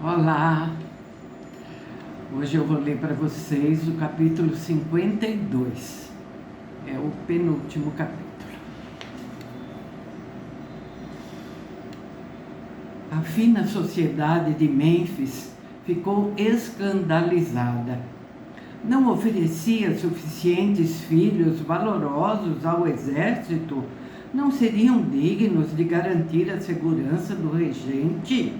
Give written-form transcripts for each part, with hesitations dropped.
Olá! Hoje eu vou ler para vocês o capítulo 52. É o penúltimo capítulo. A fina sociedade de Mênfis ficou escandalizada. Não oferecia suficientes filhos valorosos ao exército? Não seriam dignos de garantir a segurança do regente?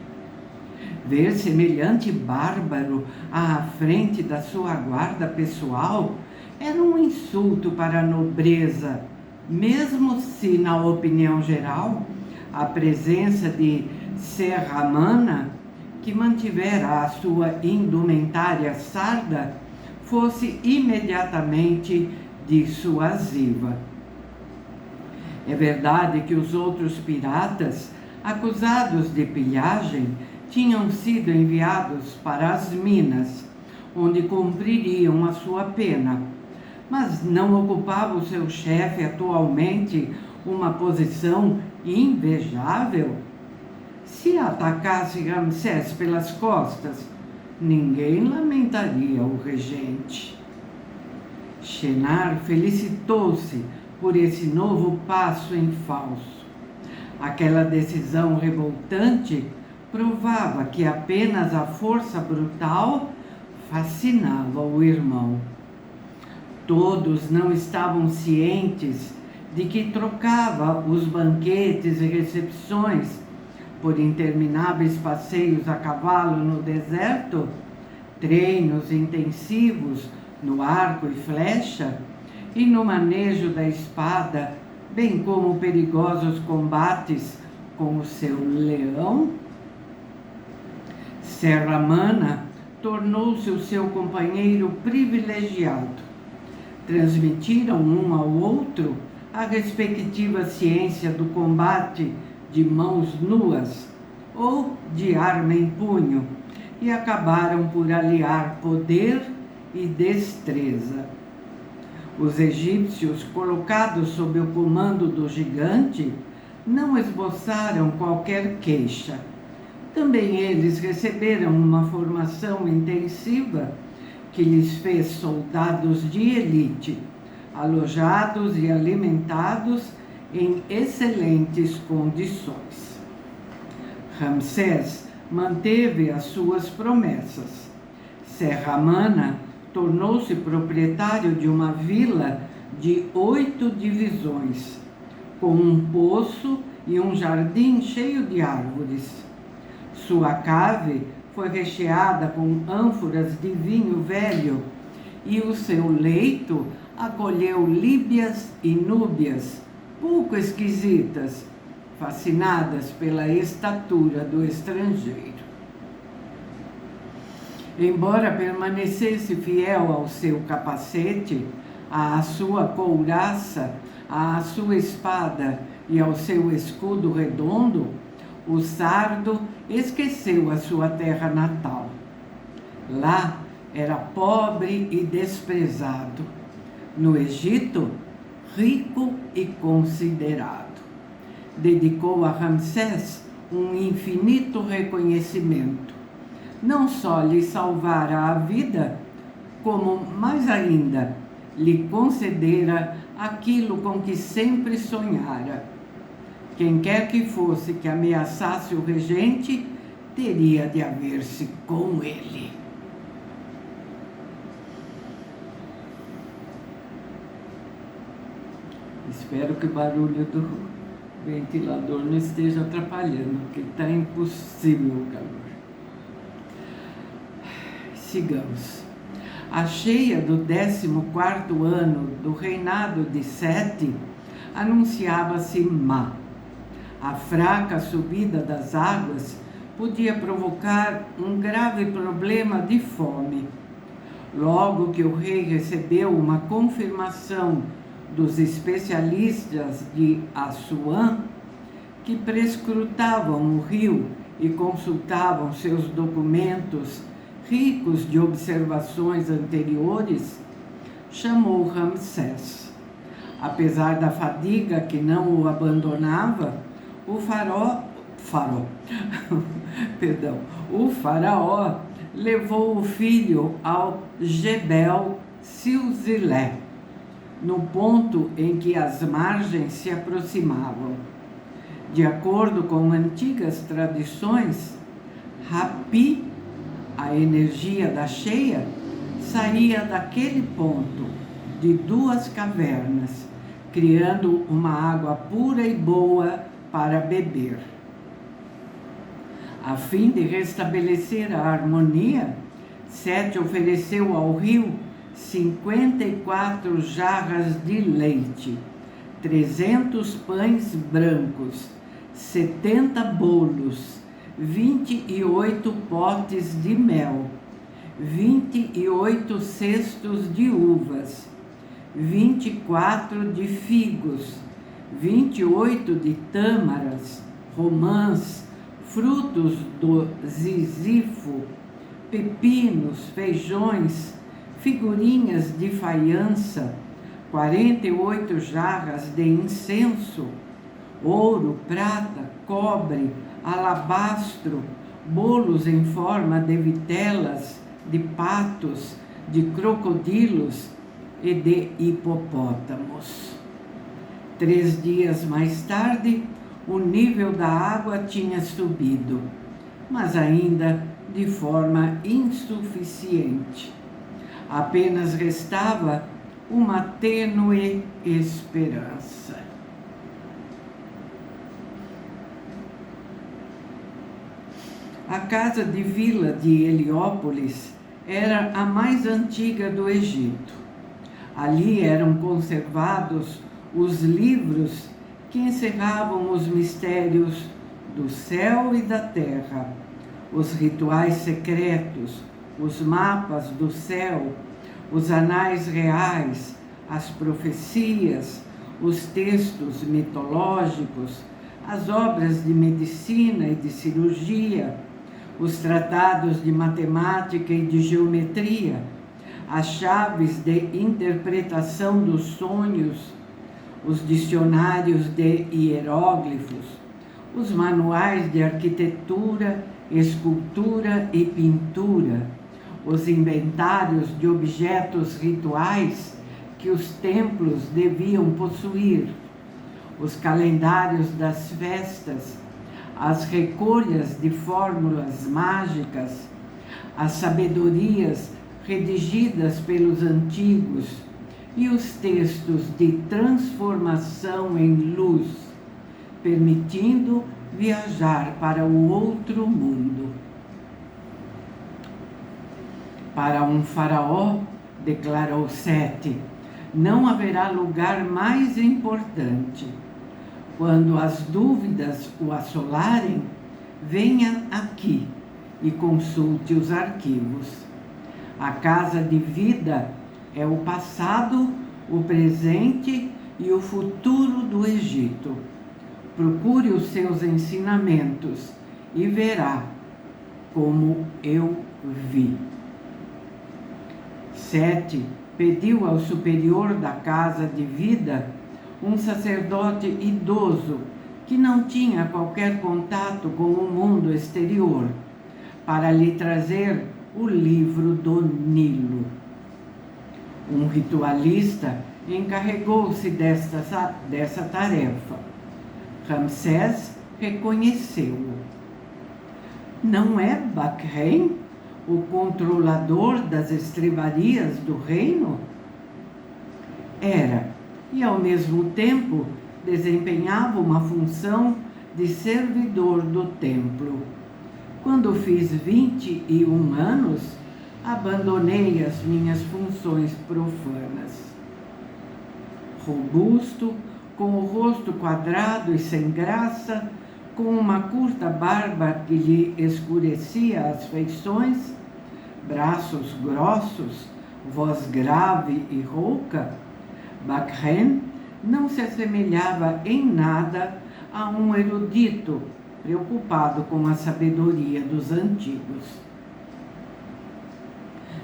Ver semelhante bárbaro à frente da sua guarda pessoal era um insulto para a nobreza, mesmo se, na opinião geral, a presença de Serramana, que mantivera a sua indumentária sarda, fosse imediatamente dissuasiva. É verdade que os outros piratas, acusados de pilhagem, tinham sido enviados para as minas, onde cumpririam a sua pena. Mas não ocupava o seu chefe atualmente uma posição invejável? Se atacasse Ramsés pelas costas, ninguém lamentaria o regente. Shenar felicitou-se por esse novo passo em falso. Aquela decisão revoltante provava que apenas a força brutal fascinava o irmão. Todos não estavam cientes de que trocava os banquetes e recepções por intermináveis passeios a cavalo no deserto, treinos intensivos no arco e flecha e no manejo da espada, bem como perigosos combates com o seu leão. Serramana tornou-se o seu companheiro privilegiado. Transmitiram um ao outro a respectiva ciência do combate de mãos nuas ou de arma em punho e acabaram por aliar poder e destreza. Os egípcios, colocados sob o comando do gigante, não esboçaram qualquer queixa. Também eles receberam uma formação intensiva que lhes fez soldados de elite, alojados e alimentados em excelentes condições. Ramsés manteve as suas promessas. Serramana tornou-se proprietário de uma vila de 8 divisões, com um poço e um jardim cheio de árvores. Sua cave foi recheada com ânforas de vinho velho e o seu leito acolheu líbias e núbias, pouco esquisitas, fascinadas pela estatura do estrangeiro. Embora permanecesse fiel ao seu capacete, à sua couraça, à sua espada e ao seu escudo redondo, o sardo esqueceu a sua terra natal. Lá era pobre e desprezado. No Egito, rico e considerado. Dedicou a Ramsés um infinito reconhecimento. Não só lhe salvara a vida, como, mais ainda, lhe concedera aquilo com que sempre sonhara. Quem quer que fosse que ameaçasse o regente, teria de haver-se com ele. Espero que o barulho do ventilador não esteja atrapalhando, porque está impossível o calor. Sigamos. A cheia do 14º ano do reinado de Sete anunciava-se má. A fraca subida das águas podia provocar um grave problema de fome. Logo que o rei recebeu uma confirmação dos especialistas de Assuã, que prescrutavam o rio e consultavam seus documentos ricos de observações anteriores, chamou Ramsés. Apesar da fadiga que não o abandonava, o faraó Perdão, o faraó levou o filho ao Jebel Silsilé, no ponto em que as margens se aproximavam. De acordo com antigas tradições, Hapi, a energia da cheia, saía daquele ponto de duas cavernas, criando uma água pura e boa para beber. A fim de restabelecer a harmonia, Sete ofereceu ao rio 54 jarras de leite, 300 pães brancos, 70 bolos, 28 potes de mel, 28 cestos de uvas, 24 de figos, 28 de tâmaras, romãs, frutos do zizifo, pepinos, feijões, figurinhas de faiança, 48 jarras de incenso, ouro, prata, cobre, alabastro, bolos em forma de vitelas, de patos, de crocodilos e de hipopótamos. 3 dias mais tarde, o nível da água tinha subido, mas ainda de forma insuficiente. Apenas restava uma tênue esperança. A casa de vila de Heliópolis era a mais antiga do Egito. Ali eram conservados os livros que encerravam os mistérios do céu e da terra, os rituais secretos, os mapas do céu, os anais reais, as profecias, os textos mitológicos, as obras de medicina e de cirurgia, os tratados de matemática e de geometria, as chaves de interpretação dos sonhos, os dicionários de hieróglifos, os manuais de arquitetura, escultura e pintura, os inventários de objetos rituais que os templos deviam possuir, os calendários das festas, as recolhas de fórmulas mágicas, as sabedorias redigidas pelos antigos e os textos de transformação em luz, permitindo viajar para o outro mundo. Para um faraó, declarou Sete, não haverá lugar mais importante. Quando as dúvidas o assolarem, venha aqui e consulte os arquivos. A casa de vida é o passado, o presente e o futuro do Egito. Procure os seus ensinamentos e verá como eu vi. Sete pediu ao superior da casa de vida, um sacerdote idoso que não tinha qualquer contato com o mundo exterior, para lhe trazer o livro do Nilo. Um ritualista encarregou-se dessa tarefa. Ramsés reconheceu-o. Não é Bakren, o controlador das estrebarias do reino? Era, e ao mesmo tempo desempenhava uma função de servidor do templo. Quando fiz 21 anos, abandonei as minhas funções profanas. Robusto, com o rosto quadrado e sem graça, com uma curta barba que lhe escurecia as feições, braços grossos, voz grave e rouca, Bakren não se assemelhava em nada a um erudito preocupado com a sabedoria dos antigos.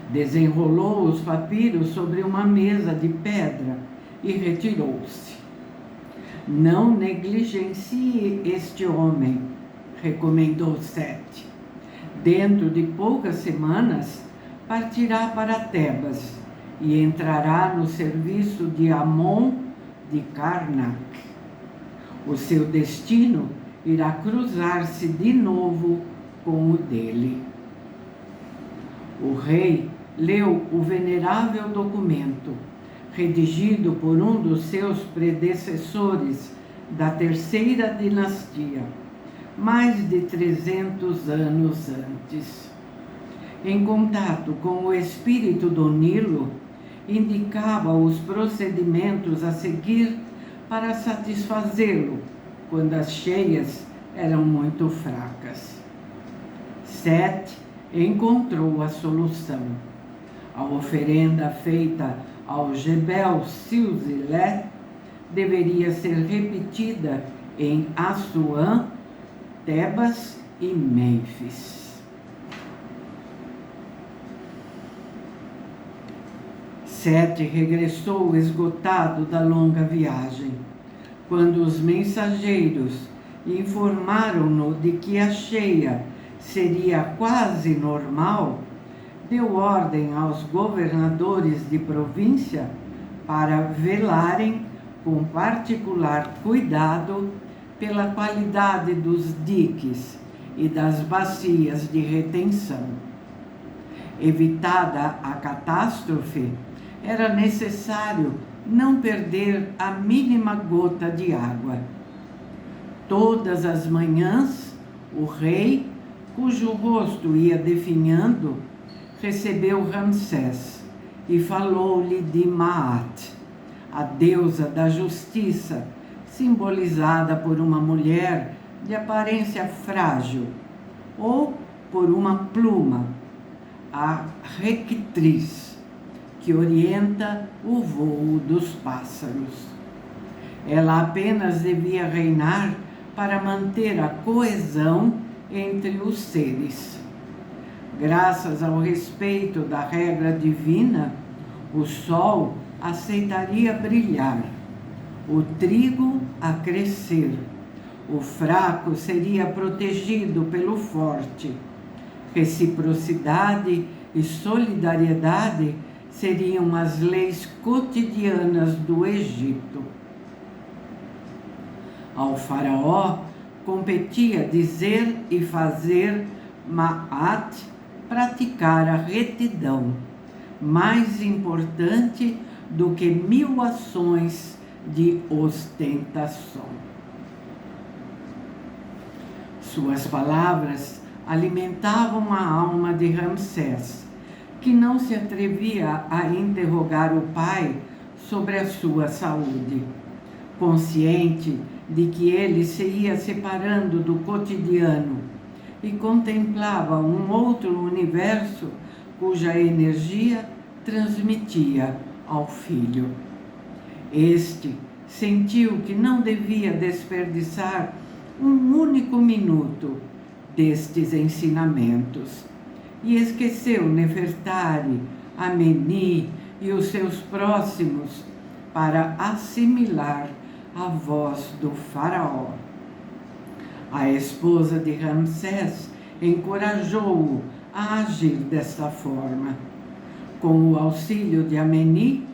Desenrolou os papiros sobre uma mesa de pedra e retirou-se. Não negligencie este homem, recomendou Sete. Dentro de poucas semanas, partirá para Tebas e entrará no serviço de Amon de Karnak. O seu destino irá cruzar-se de novo com o dele. O rei leu o venerável documento, redigido por um dos seus predecessores da terceira dinastia, mais de 300 anos antes. Em contato com o espírito do Nilo, indicava os procedimentos a seguir para satisfazê-lo, quando as cheias eram muito fracas. Sete encontrou a solução. A oferenda feita ao Jebel Silsilé deveria ser repetida em Assuã, Tebas e Mênfis. Sete regressou esgotado da longa viagem. Quando os mensageiros informaram-no de que a cheia seria quase normal, deu ordem aos governadores de província para velarem com particular cuidado pela qualidade dos diques e das bacias de retenção. Evitada a catástrofe, era necessário não perder a mínima gota de água. Todas as manhãs, o rei, cujo rosto ia definhando, recebeu Ramsés e falou-lhe de Maat, a deusa da justiça, simbolizada por uma mulher de aparência frágil, ou por uma pluma, a rectriz, que orienta o voo dos pássaros. Ela apenas devia reinar para manter a coesão entre os seres. Graças ao respeito da regra divina, o sol aceitaria brilhar, o trigo a crescer, o fraco seria protegido pelo forte. Reciprocidade e solidariedade seriam as leis cotidianas do Egito. Ao faraó competia dizer e fazer Maat praticar a retidão, mais importante do que 1000 ações de ostentação. Suas palavras alimentavam a alma de Ramsés, que não se atrevia a interrogar o pai sobre a sua saúde. Consciente de que ele se ia separando do cotidiano e contemplava um outro universo cuja energia transmitia ao filho. Este sentiu que não devia desperdiçar um único minuto destes ensinamentos e esqueceu Nefertari, Ameni e os seus próximos para assimilar a voz do faraó. A esposa de Ramsés encorajou-o a agir desta forma. Com o auxílio de Ameni,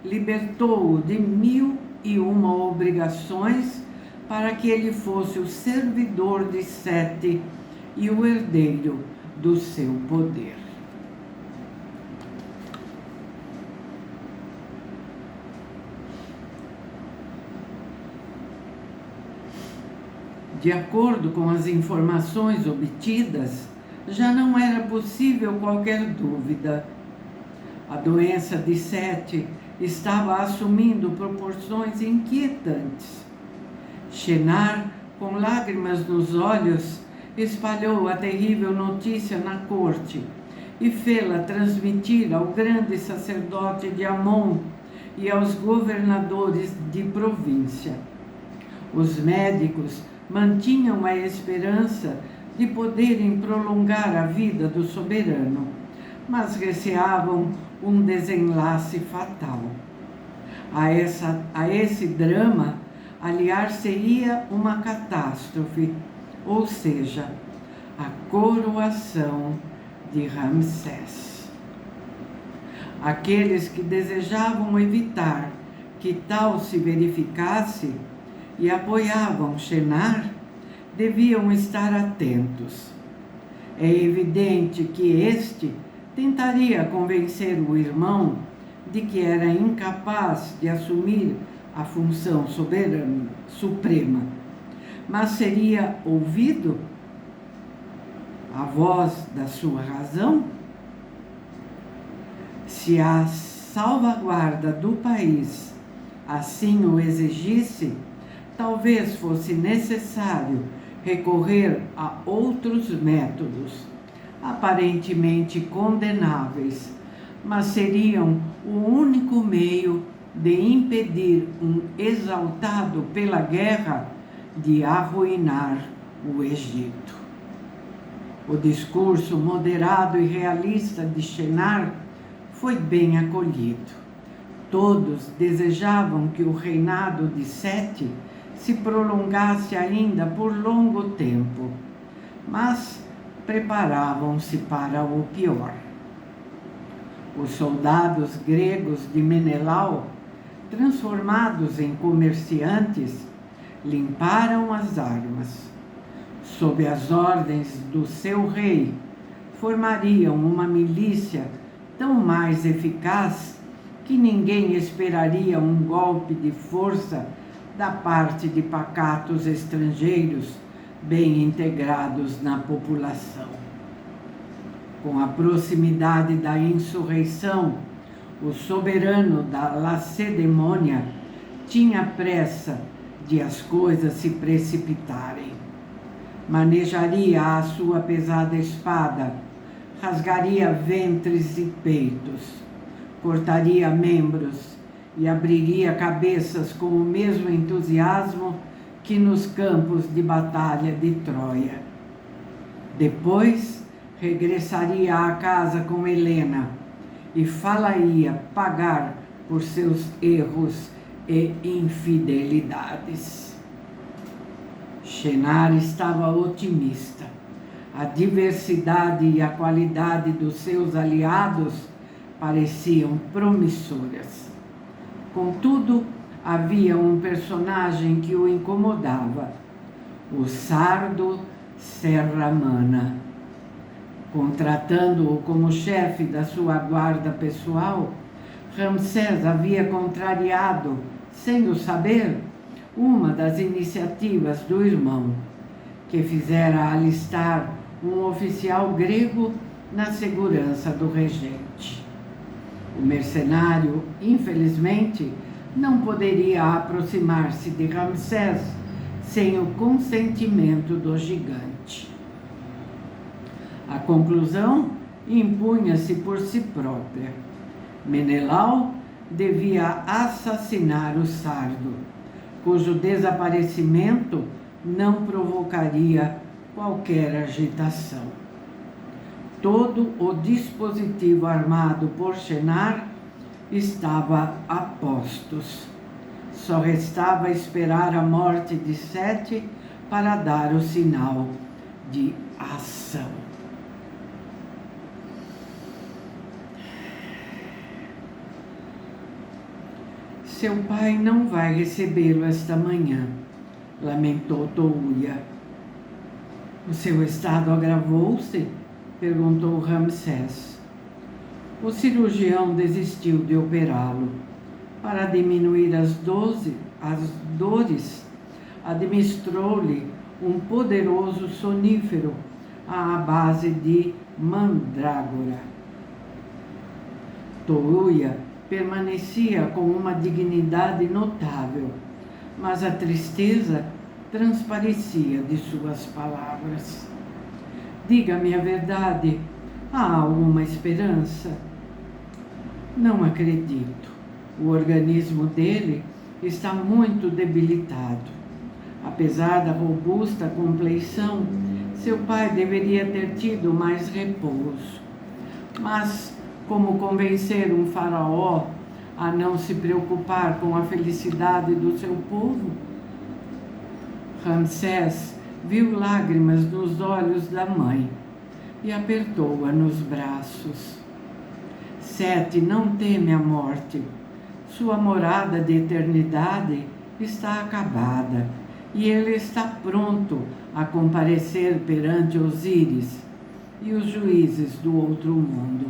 libertou-o de 1001 obrigações para que ele fosse o servidor de Sete e o herdeiro do seu poder. De acordo com as informações obtidas, já não era possível qualquer dúvida. A doença de Sete estava assumindo proporções inquietantes. Shenar, com lágrimas nos olhos, espalhou a terrível notícia na corte e fê-la transmitir ao grande sacerdote de Amon e aos governadores de província. Os médicos mantinham a esperança de poderem prolongar a vida do soberano, mas receavam um desenlace fatal. A esse drama aliar-se-ia uma catástrofe, ou seja, a coroação de Ramsés. Aqueles que desejavam evitar que tal se verificasse e apoiavam Shenar deviam estar atentos. É evidente que este tentaria convencer o irmão de que era incapaz de assumir a função soberana, suprema, mas seria ouvido a voz da sua razão? Se a salvaguarda do país assim o exigisse, talvez fosse necessário recorrer a outros métodos, aparentemente condenáveis, mas seriam o único meio de impedir um exaltado pela guerra de arruinar o Egito. O discurso moderado e realista de Shenar foi bem acolhido. Todos desejavam que o reinado de Sete se prolongasse ainda por longo tempo, mas preparavam-se para o pior. Os soldados gregos de Menelau, transformados em comerciantes, limparam as armas. Sob as ordens do seu rei, formariam uma milícia tão mais eficaz que ninguém esperaria um golpe de força da parte de pacatos estrangeiros bem integrados na população. Com a proximidade da insurreição, o soberano da Lacedemônia tinha pressa de as coisas se precipitarem. Manejaria a sua pesada espada, rasgaria ventres e peitos, cortaria membros e abriria cabeças com o mesmo entusiasmo que nos campos de batalha de Troia. Depois, regressaria à casa com Helena e falaria pagar por seus erros e infidelidades. Shenar estava otimista. A diversidade e a qualidade dos seus aliados pareciam promissoras. Contudo, havia um personagem que o incomodava, o sardo Serramana. Contratando-o como chefe da sua guarda pessoal, Ramsés havia contrariado, sem o saber, uma das iniciativas do irmão, que fizera alistar um oficial grego na segurança do regente. O mercenário, infelizmente, não poderia aproximar-se de Ramsés sem o consentimento do gigante. A conclusão impunha-se por si própria. Menelau devia assassinar o sardo, cujo desaparecimento não provocaria qualquer agitação. Todo o dispositivo armado por Shenar estava a postos. Só restava esperar a morte de Sete para dar o sinal de ação. Seu pai não vai recebê-lo esta manhã, lamentou Touia. O seu estado agravou-se? Perguntou Ramsés. O cirurgião desistiu de operá-lo. Para diminuir as dores, administrou-lhe um poderoso sonífero à base de mandrágora. Touia permanecia com uma dignidade notável, mas a tristeza transparecia de suas palavras. Diga-me a verdade, há alguma esperança? Não acredito. O organismo dele está muito debilitado. Apesar da robusta compleição, seu pai deveria ter tido mais repouso. Mas como convencer um faraó a não se preocupar com a felicidade do seu povo? Ramsés viu lágrimas nos olhos da mãe e apertou-a nos braços. Sete não teme a morte. Sua morada de eternidade está acabada e ele está pronto a comparecer perante Osíris e os juízes do outro mundo.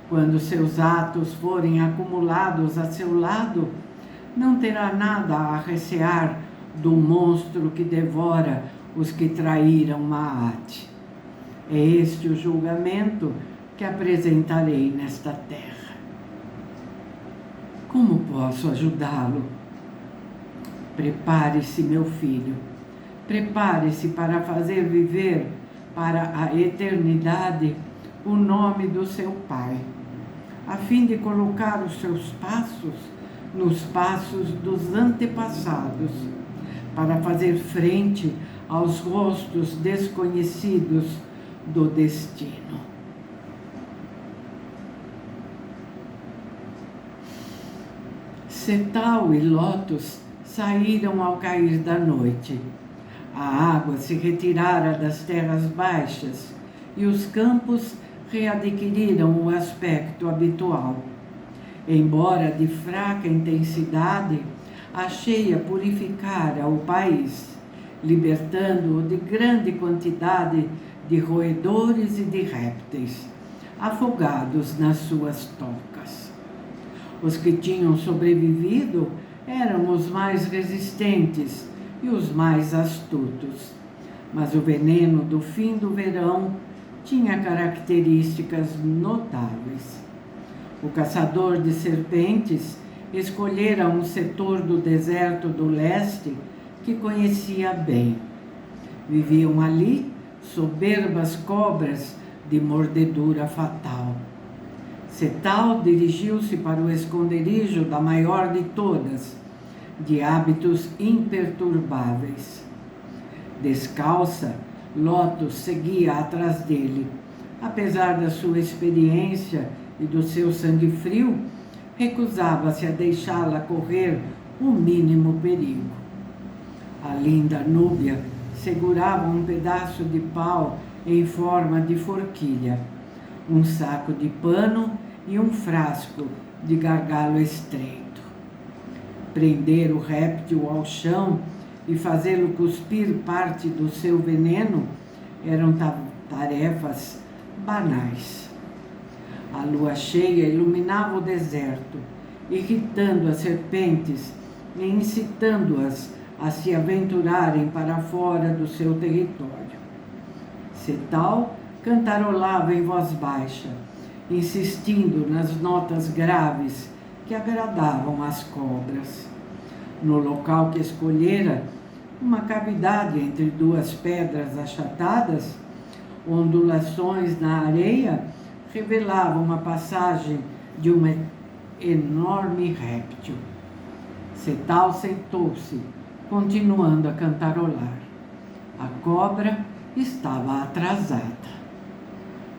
Quando seus atos forem acumulados a seu lado, não terá nada a recear do monstro que devora os que traíram Maat. É este o julgamento que apresentarei nesta terra. Como posso ajudá-lo? Prepare-se, meu filho. Prepare-se para fazer viver para a eternidade o nome do seu pai, a fim de colocar os seus passos nos passos dos antepassados, para fazer frente aos rostos desconhecidos do destino. Cetal e Lótus saíram ao cair da noite. A água se retirara das terras baixas e os campos readquiriram o aspecto habitual. Embora de fraca intensidade, a cheia purificara o país, libertando-o de grande quantidade de roedores e de répteis, afogados nas suas tocas. Os que tinham sobrevivido eram os mais resistentes e os mais astutos, mas o veneno do fim do verão tinha características notáveis. O caçador de serpentes escolhera um setor do deserto do leste que conhecia bem. Viviam ali soberbas cobras de mordedura fatal. Cetal dirigiu-se para o esconderijo da maior de todas, de hábitos imperturbáveis. Descalça, Lótus seguia atrás dele. Apesar da sua experiência e do seu sangue frio, recusava-se a deixá-la correr o mínimo perigo. A linda Núbia segurava um pedaço de pau em forma de forquilha, um saco de pano e um frasco de gargalo estreito. Prender o réptil ao chão e fazê-lo cuspir parte do seu veneno eram tarefas banais. A lua cheia iluminava o deserto, irritando as serpentes e incitando-as a se aventurarem para fora do seu território. Cetal cantarolava em voz baixa, insistindo nas notas graves que agradavam às cobras. No local que escolhera, uma cavidade entre duas pedras achatadas, ondulações na areia revelavam a passagem de um enorme réptil. Cetal sentou-se, continuando a cantarolar. A cobra estava atrasada.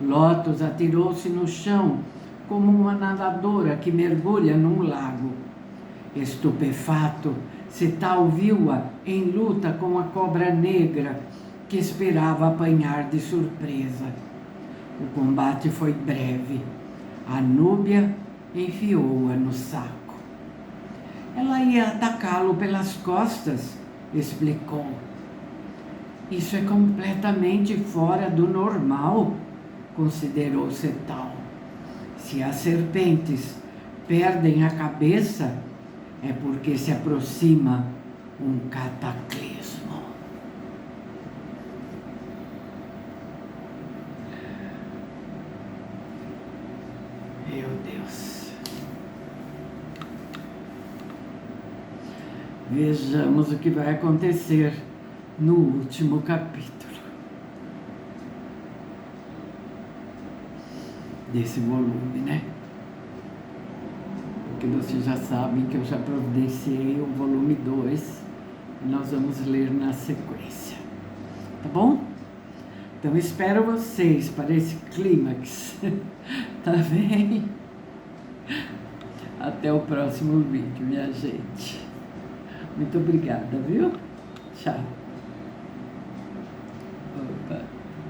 Lótus atirou-se no chão como uma nadadora que mergulha num lago. Estupefato, Cetal viu-a em luta com a cobra negra que esperava apanhar de surpresa. O combate foi breve. A Núbia enfiou-a no saco. Ela ia atacá-lo pelas costas, explicou. Isso é completamente fora do normal, considerou Cetal. Se as serpentes perdem a cabeça, é porque se aproxima um cataclismo. Meu Deus. Vejamos o que vai acontecer no último capítulo desse volume, né? Porque vocês já sabem que eu já providenciei o volume 2 e nós vamos ler na sequência. Tá bom? Então espero vocês para esse clímax. Tá bem? Até o próximo vídeo, minha gente. Muito obrigada, viu? Tchau.